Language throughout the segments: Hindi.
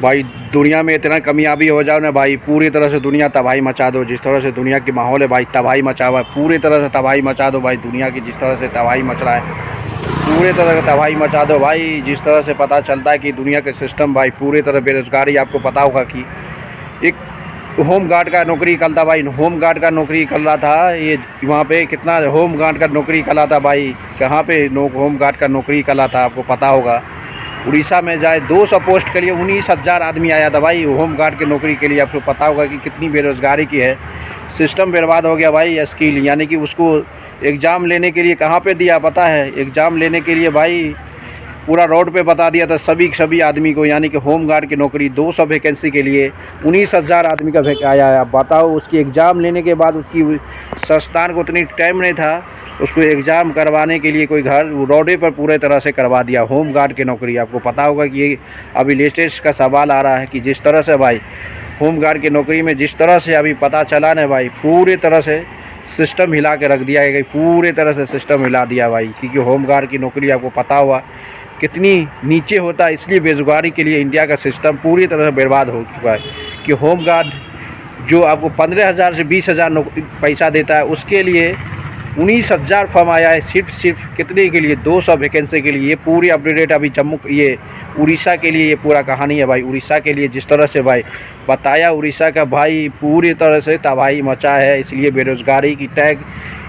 भाई दुनिया में इतना कामयाबी हो जाओ ना भाई, पूरी तरह से दुनिया तबाही मचा दो। जिस तरह से दुनिया की माहौल है भाई, तबाही मचा हुआ है, पूरी तरह से तबाही मचा दो भाई। दुनिया की जिस तरह से तबाही मच रहा है, पूरी तरह से तबाही मचा दो भाई। जिस तरह से पता चलता है कि दुनिया के सिस्टम भाई पूरी तरह बेरोज़गारी, आपको पता होगा कि एक होम गार्ड का नौकरी निकल था भाई, होम गार्ड का नौकरी निकल रहा था। ये वहाँ पे कितना होम गार्ड का नौकरी निकला था भाई, कहाँ पे होम गार्ड का नौकरी निकला था, आपको पता होगा। उड़ीसा में जाए 200 पोस्ट के लिए 19,000 आदमी आया था भाई होम गार्ड की नौकरी के लिए। आपको पता होगा कि कितनी बेरोज़गारी की है। सिस्टम बर्बाद हो गया भाई। स्किल यानी कि उसको एग्ज़ाम लेने के लिए कहाँ पे दिया पता है? एग्ज़ाम लेने के लिए भाई पूरा रोड पे बता दिया था सभी आदमी को, यानी कि होम गार्ड की नौकरी 200 वैकेंसी के लिए 19,000 आदमी का आया है। आप बताओ, उसकी एग्ज़ाम लेने के बाद उसकी संस्थान को उतनी टाइम नहीं था उसको एग्ज़ाम करवाने के लिए, कोई घर रोडे पर पूरे तरह से करवा दिया होम गार्ड की नौकरी। आपको पता होगा कि ये अभी लेटेस्ट का सवाल आ रहा है कि जिस तरह से भाई होम गार्ड की नौकरी में जिस तरह से अभी पता चला ना भाई, पूरी तरह से सिस्टम हिला के रख दिया गया, पूरे तरह से सिस्टम हिला दिया भाई। क्योंकि होम गार्ड की नौकरी आपको पता हुआ कितनी नीचे होता है, इसलिए बेरोजगारी के लिए इंडिया का सिस्टम पूरी तरह से बर्बाद हो चुका है। कि होम गार्ड जो आपको 15,000 से 20,000 पैसा देता है, उसके लिए 19,000 फॉर्म आया है सिर्फ कितने के लिए? 200 वैकेंसी के लिए। ये पूरी अपडेट अभी ये उड़ीसा के लिए ये पूरा कहानी है भाई। उड़ीसा के लिए जिस तरह से भाई बताया, उड़ीसा का भाई पूरी तरह से तबाही मचा है। इसलिए बेरोज़गारी की टैग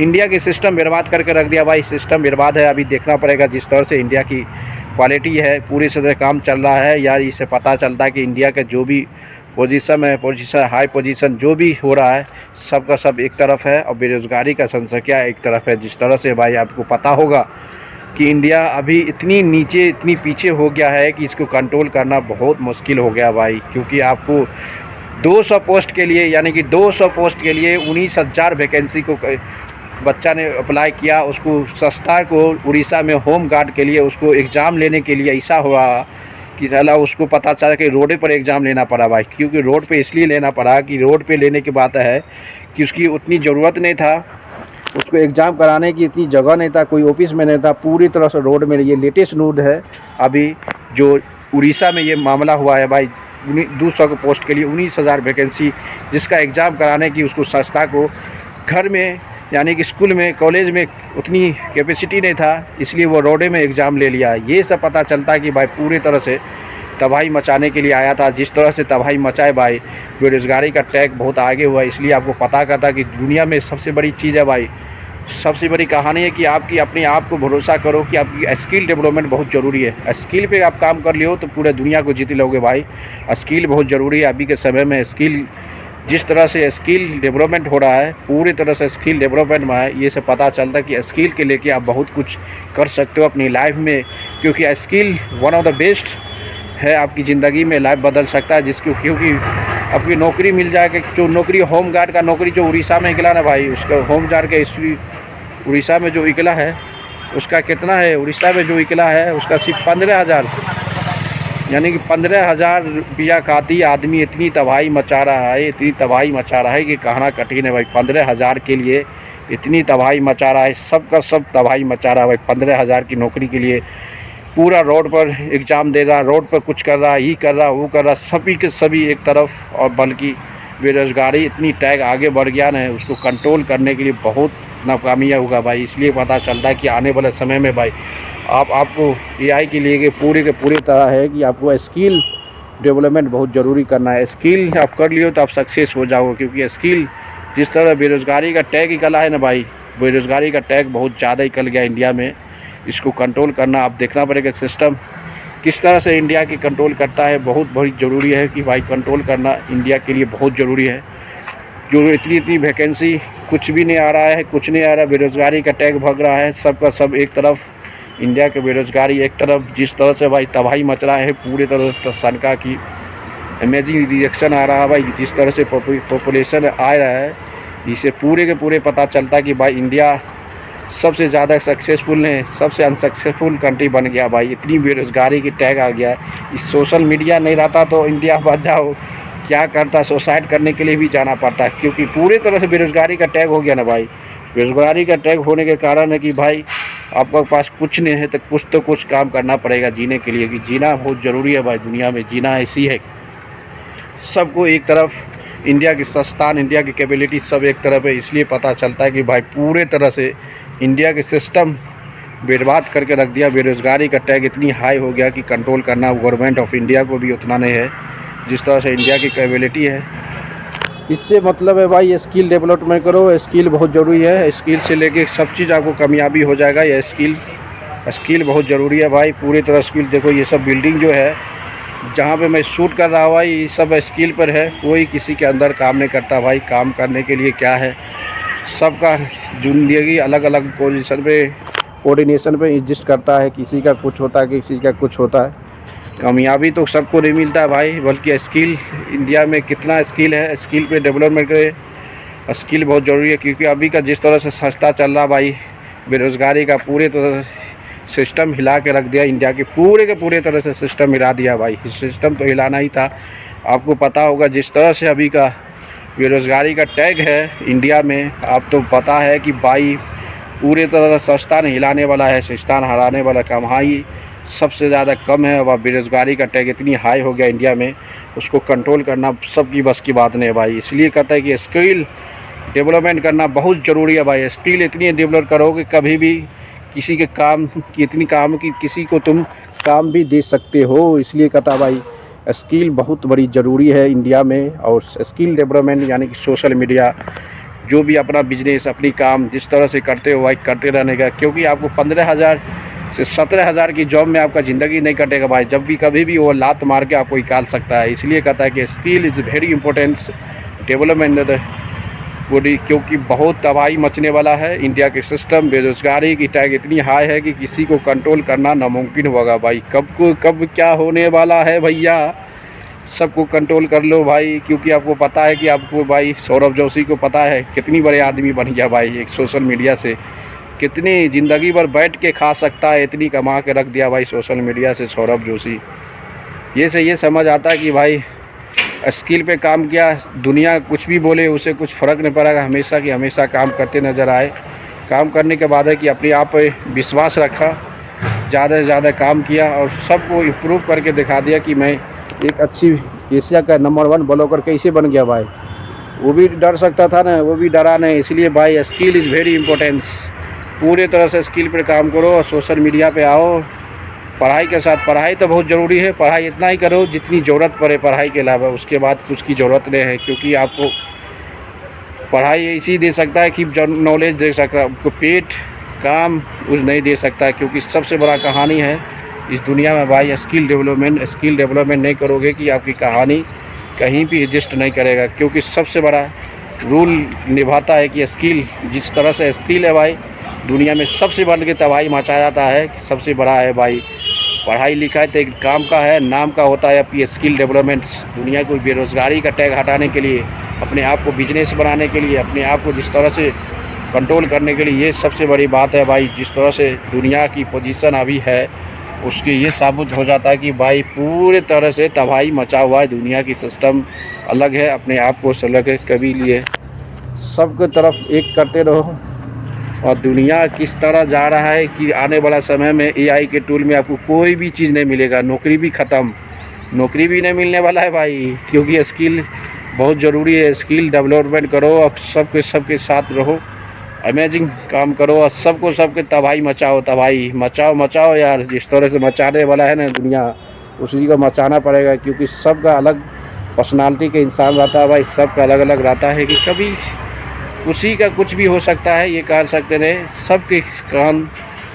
इंडिया के सिस्टम बर्बाद करके रख दिया भाई। सिस्टम बर्बाद है। अभी देखना पड़ेगा जिस तरह से इंडिया की क्वालिटी है, पूरी तरह काम चल रहा है यार। इससे पता चलता है कि इंडिया का जो भी पोजीशन है, हाई पोजीशन जो भी हो रहा है, सब का सब एक तरफ है और बेरोज़गारी का संख्या एक तरफ है। जिस तरह से भाई आपको पता होगा कि इंडिया अभी इतनी नीचे, इतनी पीछे हो गया है कि इसको कंट्रोल करना बहुत मुश्किल हो गया भाई। क्योंकि आपको 200 पोस्ट के लिए, यानी कि 200 पोस्ट के लिए 19,000 वैकेंसी को बच्चा ने अप्लाई किया। उसको संस्था को उड़ीसा में होम गार्ड के लिए उसको एग्ज़ाम लेने के लिए ऐसा हुआ कि साला उसको पता चला कि रोडे पर एग्ज़ाम लेना पड़ा भाई। क्योंकि रोड पे इसलिए लेना पड़ा कि रोड पे लेने की बात है कि उसकी उतनी ज़रूरत नहीं था, उसको एग्ज़ाम कराने की इतनी जगह नहीं था, कोई ऑफिस में नहीं था, पूरी तरह से रोड में। ये लेटेस्ट न्यूज़ है अभी जो उड़ीसा में ये मामला हुआ है भाई। 200 पोस्ट के लिए 19,000 वैकेंसी, जिसका एग्ज़ाम कराने की उसको संस्था को घर में, यानी कि स्कूल में, कॉलेज में उतनी कैपेसिटी नहीं था, इसलिए वो रोडे में एग्ज़ाम ले लिया। ये सब पता चलता है कि भाई पूरी तरह से तबाही मचाने के लिए आया था। जिस तरह से तबाही मचाए भाई, बेरोज़गारी का ट्रैक बहुत आगे हुआ। इसलिए आपको पता करता कि दुनिया में सबसे बड़ी चीज़ है भाई, सबसे बड़ी कहानी है कि आपकी अपने आप को भरोसा करो कि आपकी स्किल डेवलपमेंट बहुत ज़रूरी है। स्किल पे आप काम कर लियो तो पूरे दुनिया को जीत लोगे भाई। स्किल बहुत ज़रूरी है अभी के समय में। स्किल जिस तरह से स्किल डेवलपमेंट हो रहा है, पूरी तरह से स्किल डेवलपमेंट में है। ये से पता चलता है कि स्किल के लेके आप बहुत कुछ कर सकते हो अपनी लाइफ में। क्योंकि skill one of the best है, आपकी ज़िंदगी में लाइफ बदल सकता है। क्योंकि आपकी नौकरी मिल जाएगी। जो नौकरी होम गार्ड का नौकरी जो उड़ीसा में निकला ना भाई, उसका होम गार्ड का उड़ीसा में जो निकला है उसका कितना है? उड़ीसा में जो निकला है उसका सिर्फ 15,000, यानी कि 15,000 रुपया खाती आदमी इतनी तबाही मचा रहा है, इतनी तबाही मचा रहा है कि कहना कठिन है भाई। 15,000 के लिए इतनी तबाही मचा रहा है, सब का सब तबाही मचा रहा है भाई। 15,000 की नौकरी के लिए पूरा रोड पर एग्ज़ाम दे रहा, रोड पर कुछ कर रहा, ये कर रहा, वो कर रहा, सभी के सभी एक तरफ। और बल्कि बेरोज़गारी इतनी टैग आगे बढ़ गया ना, उसको कंट्रोल करने के लिए बहुत नाकामियाँ होगा भाई। इसलिए पता चलता है कि आने वाले समय में भाई आपको AI के लिए पूरे के पूरे तरह है कि आपको स्किल डेवलपमेंट बहुत ज़रूरी करना है। स्किल आप कर लियो तो आप सक्सेस हो जाओगे। क्योंकि स्किल जिस तरह बेरोज़गारी का टैग निकला है ना भाई, बेरोज़गारी का टैग बहुत ज़्यादा निकल गया इंडिया में। इसको कंट्रोल करना आप देखना पड़ेगा सिस्टम किस तरह से इंडिया की कंट्रोल करता है। बहुत ज़रूरी है कि भाई कंट्रोल करना इंडिया के लिए बहुत ज़रूरी है। जो इतनी वैकेंसी, कुछ भी नहीं आ रहा है, कुछ नहीं आ रहा, बेरोज़गारी का टैग भग रहा है, सबका सब एक तरफ। इंडिया की बेरोज़गारी एक तरफ, जिस तरह से भाई तबाही मच रहा है पूरी तरह से सनका की अमेजिंग रिएक्शन आ रहा है भाई। जिस तरह से पॉपुलेशन आ रहा है, इससे पूरे के पूरे पता चलता है कि भाई इंडिया सबसे ज़्यादा सक्सेसफुल है, सबसे अनसक्सेसफुल कंट्री बन गया भाई। इतनी बेरोज़गारी की टैग आ गया है। इस सोशल मीडिया नहीं रहता तो इंडिया बच जाओ क्या करता, सुसाइड करने के लिए भी जाना पड़ता है। क्योंकि पूरी तरह से बेरोज़गारी का टैग हो गया ना भाई। बेरोज़गारी का टैग होने के कारण है कि भाई आपके पास कुछ नहीं है तो कुछ काम करना पड़ेगा जीने के लिए। कि जीना बहुत ज़रूरी है भाई, दुनिया में जीना ऐसी है। सबको एक तरफ इंडिया की संस्थान, इंडिया की कैपेबिलिटी सब एक तरफ है। इसलिए पता चलता है कि भाई पूरे तरह से इंडिया के सिस्टम बर्बाद करके रख दिया। बेरोज़गारी का टैग इतनी हाई हो गया कि कंट्रोल करना गवर्नमेंट ऑफ इंडिया को भी उतना नहीं है जिस तरह से इंडिया की कैपेबिलिटी है। इससे मतलब है भाई स्किल डेवलपमेंट करो, स्किल बहुत ज़रूरी है। स्किल से लेके सब चीज़ आपको कामयाबी हो जाएगा। यह स्किल बहुत ज़रूरी है भाई, पूरी तरह स्किल। देखो ये सब बिल्डिंग जो है जहाँ पे मैं शूट कर रहा हूँ भाई, ये सब स्किल पर है। कोई किसी के अंदर काम नहीं करता भाई। काम करने के लिए क्या है, सबका ज़िंदगी अलग अलग पोजीशन पे, कोऑर्डिनेशन पे एग्जिस्ट करता है। किसी का कुछ होता है, किसी का कुछ होता है। कामयाबी तो सबको नहीं मिलता है भाई, बल्कि स्किल, इंडिया में कितना स्किल है, स्किल पे डेवलपमेंट करे। स्किल बहुत ज़रूरी है, क्योंकि अभी का जिस तरह से सस्ता चल रहा भाई, बेरोज़गारी का पूरे तरह सिस्टम हिला के रख दिया। इंडिया के पूरे तरह से सिस्टम हिला दिया भाई। सिस्टम तो हिलाना ही था। आपको पता होगा जिस तरह से अभी का बेरोज़गारी का टैग है इंडिया में, आप तो पता है कि भाई पूरे तरह से संस्थान हिलाने वाला है, संस्थान हराने वाला। कमाई सबसे ज़्यादा कम है। अब बेरोज़गारी का टैग इतनी हाई हो गया इंडिया में, उसको कंट्रोल करना सबकी बस की बात नहीं है भाई। इसलिए कहता है कि स्किल डेवलपमेंट करना बहुत ज़रूरी है भाई। स्किल इतनी डेवलप करोगे कभी भी किसी के काम की, इतनी काम की किसी को तुम काम भी दे सकते हो। इसलिए कहता भाई स्किल बहुत बड़ी ज़रूरी है इंडिया में। और स्किल डेवलपमेंट यानी कि सोशल मीडिया, जो भी अपना बिजनेस, अपनी काम जिस तरह से करते हो भाई करते रहने का। क्योंकि आपको 15,000 से 17,000 की जॉब में आपका ज़िंदगी नहीं कटेगा भाई। जब भी कभी भी वो लात मार के आपको निकाल सकता है। इसलिए कहता है कि skill is very important development body, क्योंकि बहुत तबाही मचने वाला है। इंडिया के सिस्टम, बेरोज़गारी की टैग इतनी हाई है कि किसी को कंट्रोल करना नामुमकिन होगा भाई। कब क्या होने वाला है भैया, सबको कंट्रोल कर लो भाई। क्योंकि आपको पता है कि आपको भाई सौरभ जोशी को पता है कितनी बड़े आदमी बन गया भाई एक सोशल मीडिया से। कितनी ज़िंदगी भर बैठ के खा सकता है, इतनी कमा के रख दिया भाई सोशल मीडिया से सौरभ जोशी। ये से ये समझ आता है कि भाई स्किल पे काम किया, दुनिया कुछ भी बोले उसे कुछ फ़र्क नहीं पड़ेगा। हमेशा की हमेशा काम करते नज़र आए। काम करने के बाद है कि अपने आप पे विश्वास रखा, ज़्यादा से ज़्यादा काम किया और सबको इम्प्रूव करके दिखा दिया कि मैं एक अच्छी एशिया का नंबर 1 ब्लॉगर कैसे बन गया भाई। वो भी डर सकता था ना, वो भी डरा नहीं। इसलिए भाई स्किल इज़ वेरी इंपॉर्टेंस। पूरे तरह से स्किल पर काम करो और सोशल मीडिया पे आओ। पढ़ाई के साथ, पढ़ाई तो बहुत ज़रूरी है। पढ़ाई इतना ही करो जितनी ज़रूरत पड़े पढ़ाई के अलावा, उसके बाद कुछ की ज़रूरत नहीं है। क्योंकि आपको पढ़ाई ऐसी दे सकता है कि नॉलेज दे सकता है, आपको पेट काम कुछ नहीं दे सकता। क्योंकि सबसे बड़ा कहानी है इस दुनिया में भाई स्किल डेवलपमेंट। स्किल डेवलपमेंट नहीं करोगे कि आपकी कहानी कहीं भी एग्जिस्ट नहीं करेगा। क्योंकि सबसे बड़ा रूल निभाता है कि स्किल, जिस तरह से स्किल है भाई दुनिया में सबसे बढ़ के तबाही मचा जाता है। सबसे बड़ा है भाई पढ़ाई लिखाई तो एक काम का है, नाम का होता है आपकी स्किल डेवलपमेंट। दुनिया को बेरोज़गारी का टैग हटाने के लिए, अपने आप को बिजनेस बनाने के लिए, अपने आप को जिस तरह से कंट्रोल करने के लिए, ये सबसे बड़ी बात है भाई। जिस तरह से दुनिया की पोजीशन अभी है उसके ये साबित हो जाता है कि भाई पूरे तरह से तबाही मचा हुआ है। दुनिया की सिस्टम अलग है, अपने आप को अलग है। कभी लिए सबके तरफ एक करते रहो। और दुनिया किस तरह जा रहा है कि आने वाला समय में एआई के टूल में आपको कोई भी चीज़ नहीं मिलेगा। नौकरी भी ख़त्म, नौकरी भी नहीं मिलने वाला है भाई। क्योंकि स्किल बहुत ज़रूरी है। स्किल डेवलपमेंट करो और सबके साथ रहो, अमेजिंग काम करो और सबके तबाही मचाओ। तबाही मचाओ यार। जिस तरह से मचाने वाला है ना दुनिया, उसी को मचाना पड़ेगा। क्योंकि सबका अलग पर्सनालिटी का इंसान रहता है भाई, सबका अलग अलग रहता है कि कभी उसी का कुछ भी हो सकता है, ये कह सकते रहे। सबके काम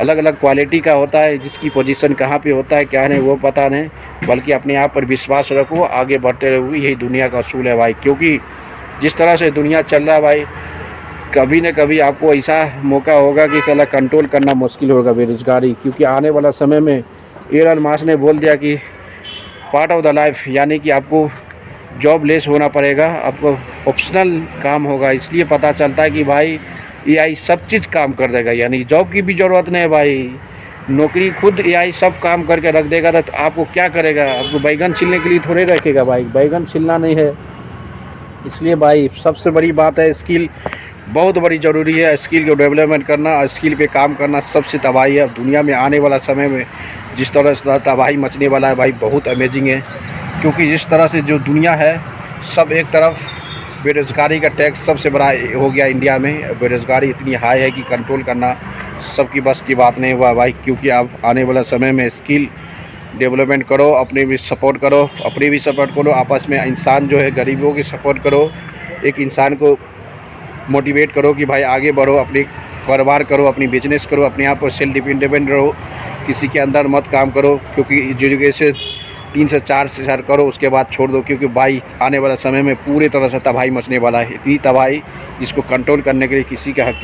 अलग अलग क्वालिटी का होता है, जिसकी पोजीशन कहाँ पे होता है क्या नहीं वो पता नहीं। बल्कि अपने आप पर विश्वास रखो, आगे बढ़ते रहो। यही दुनिया का असूल है भाई। क्योंकि जिस तरह से दुनिया चल रहा है भाई, कभी न कभी आपको ऐसा मौका होगा कि साला कंट्रोल करना मुश्किल होगा बेरोज़गारी। क्योंकि आने वाला समय में एलन मस्क ने बोल दिया कि पार्ट ऑफ द लाइफ, यानी कि आपको जॉब लेस होना पड़ेगा, आपको ऑप्शनल काम होगा। इसलिए पता चलता है कि भाई एआई सब चीज़ काम कर देगा, यानी जॉब की भी ज़रूरत नहीं है भाई। नौकरी खुद एआई सब काम करके रख देगा। तो आपको क्या करेगा? आपको बैगन छिलने के लिए थोड़े रखेगा भाई, बैगन छिलना नहीं है। इसलिए भाई सबसे बड़ी बात है स्किल बहुत बड़ी ज़रूरी है। स्किल को डेवलपमेंट करना, स्किल पे काम करना सबसे तबाही है दुनिया में। आने वाला समय में जिस तरह से तबाही मचने वाला है भाई, बहुत अमेजिंग है। क्योंकि जिस तरह से जो दुनिया है सब एक तरफ, बेरोज़गारी का टैक्स सबसे बड़ा हो गया इंडिया में। बेरोज़गारी इतनी हाई है कि कंट्रोल करना सबकी बस की बात नहीं हुआ भाई, क्योंकि अब आने वाला समय में स्किल डेवलपमेंट करो, अपने भी सपोर्ट करो, अपनी भी सपोर्ट करो, आपस में इंसान जो है गरीबों की सपोर्ट करो, एक इंसान को मोटिवेट करो कि भाई आगे बढ़ो, अपने कारोबार करो, अपनी बिजनेस करो, अपने आप पर सेल्फ डिपेंडेंट रहो, किसी के अंदर मत काम करो, क्योंकि एजुकेशन 3 से 4 साल करो उसके बाद छोड़ दो, क्योंकि भाई आने वाला समय में पूरी तरह से तबाही मचने वाला है। इतनी तबाही जिसको कंट्रोल करने के लिए किसी के हक की